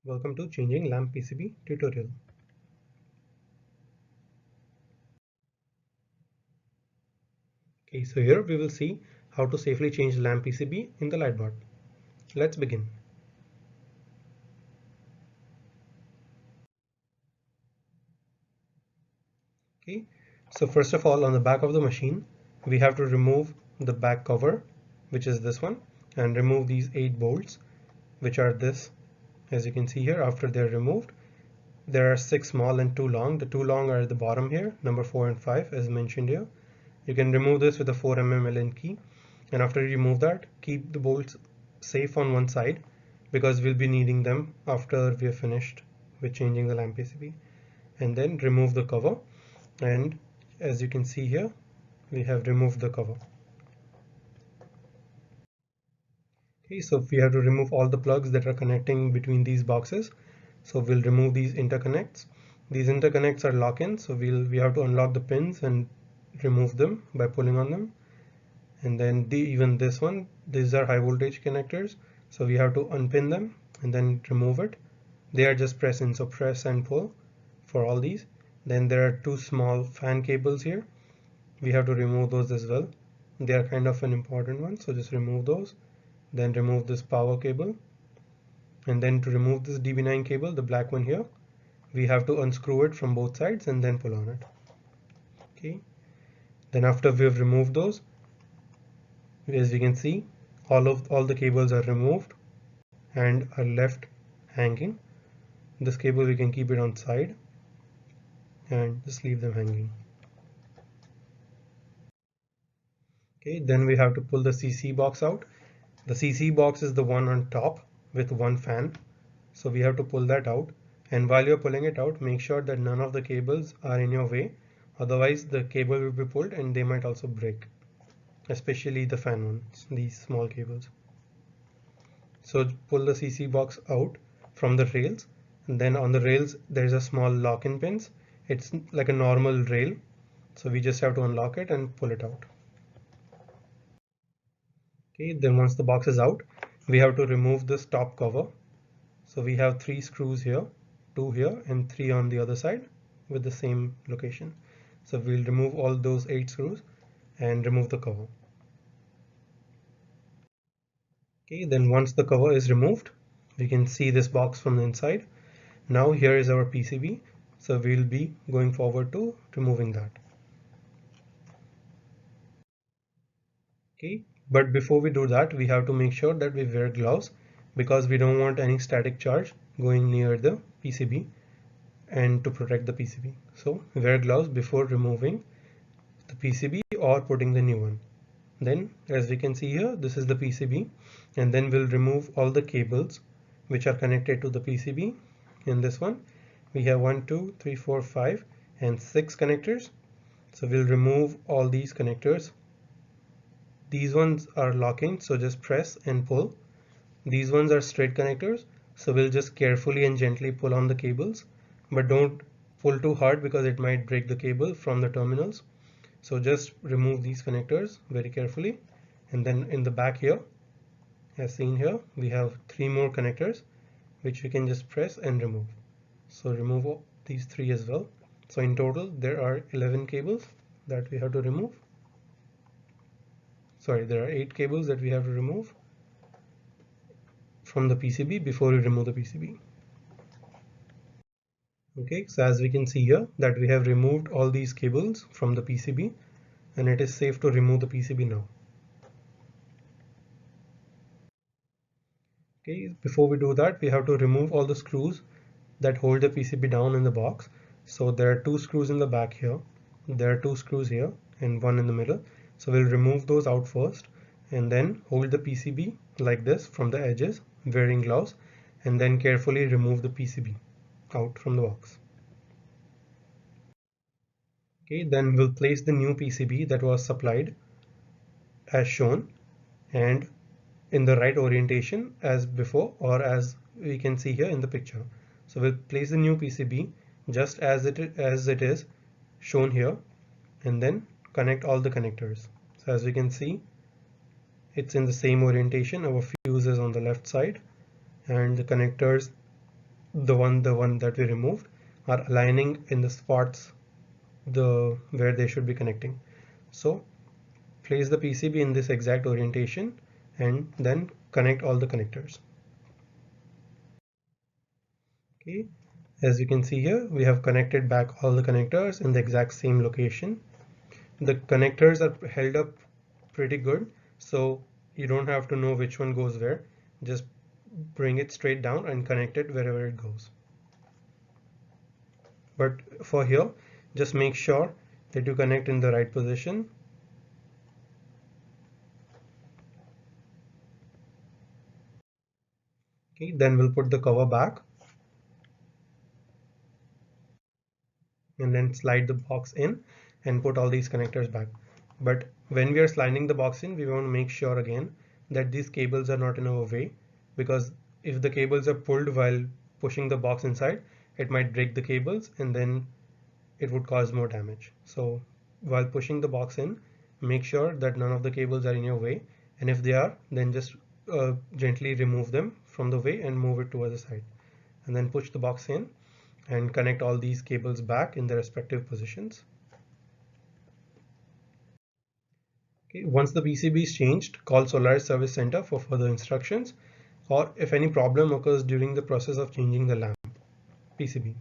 Welcome to Changing Lamp PCB tutorial. Okay, so here we will see how to safely change lamp PCB in the Lightbot. Let's begin. Okay, so first of all, on the back of the machine, we have to remove the back cover, which is this one, and remove these 8 bolts, which are this. As you can see here, after they're removed, there are 6 small and 2 long. The 2 long are at the bottom here, number 4 and 5 as mentioned here. You can remove this with a 4mm Allen key, and after you remove that, keep the bolts safe on one side because we'll be needing them after we have finished with changing the lamp PCB. And then remove the cover, and as you can see here, we have removed the cover. Okay, so we have to remove all the plugs that are connecting between these boxes. So we'll remove these interconnects. These interconnects are lock-in, so we have to unlock the pins and remove them by pulling on them. And then even this one, these are high voltage connectors, so we have to unpin them and then remove it. They are just press in, so press and pull for all these. Then there are 2 small fan cables here. We have to remove those as well. They are kind of an important one, so just remove those. Then remove this power cable, and then to remove this DB9 cable, the black one here, we have to unscrew it from both sides and then pull on it. Okay, then after we have removed those, as you can see, all the cables are removed and are left hanging. This cable we can keep it on side and just leave them hanging. Okay, then we have to pull the CC box out. The CC box is the one on top with one fan, so we have to pull that out. And while you're pulling it out, make sure that none of the cables are in your way, otherwise the cable will be pulled and they might also break, especially the fan ones, these small cables. So pull the CC box out from the rails, and then on the rails there's a small lock-in pins. It's like a normal rail, so we just have to unlock it and pull it out. Okay, then once the box is out, we have to remove this top cover. So we have 3 screws here, 2 here and 3 on the other side with the same location. So we'll remove all those 8 screws and remove the cover. Okay, then once the cover is removed, we can see this box from the inside. Now here is our PCB, so we'll be going forward to removing that. Okay, but before we do that, we have to make sure that we wear gloves because we don't want any static charge going near the PCB and to protect the PCB. So wear gloves before removing the PCB or putting the new one. Then as we can see here, this is the PCB, and then we'll remove all the cables which are connected to the PCB. In this one we have 1 2 3 4 5 and 6 connectors, so we'll remove all these connectors. These ones are locking, so just press and pull. These ones are straight connectors, so we'll just carefully and gently pull on the cables, but don't pull too hard because it might break the cable from the terminals. So just remove these connectors very carefully, and then in the back here, as seen here, we have 3 more connectors which we can just press and remove. So remove these 3 as well. So in total there are 11 cables that we have to remove. Sorry, there are 8 cables that we have to remove from the PCB before we remove the PCB. Okay, so as we can see here that we have removed all these cables from the PCB, and it is safe to remove the PCB now. Okay, before we do that, we have to remove all the screws that hold the PCB down in the box. So there are 2 screws in the back here, there are 2 screws here and 1 in the middle. So we'll remove those out first and then hold the PCB like this from the edges wearing gloves, and then carefully remove the PCB out from the box. Okay, then we'll place the new PCB that was supplied as shown and in the right orientation as before, or as we can see here in the picture. So we'll place the new PCB just as it is shown here, and then connect all the connectors. So as we can see, it's in the same orientation. Our fuse is on the left side and the connectors the one that we removed are aligning in the spots where they should be connecting. So place the PCB in this exact orientation and then connect all the connectors. Okay, as you can see here, we have connected back all the connectors in the exact same location. The connectors are held up pretty good, so you don't have to know which one goes where. Just bring it straight down and connect it wherever it goes. But for here, just make sure that you connect in the right position. Okay, then we'll put the cover back and then slide the box in and put all these connectors back. But when we are sliding the box in, we want to make sure again that these cables are not in our way, because if the cables are pulled while pushing the box inside, it might break the cables and then it would cause more damage. So while pushing the box in, make sure that none of the cables are in your way, and if they are, then just gently remove them from the way and move it to the other side, and then push the box in and connect all these cables back in their respective positions. Okay, once the PCB is changed, call Solaris Service Center for further instructions, or if any problem occurs during the process of changing the lamp PCB.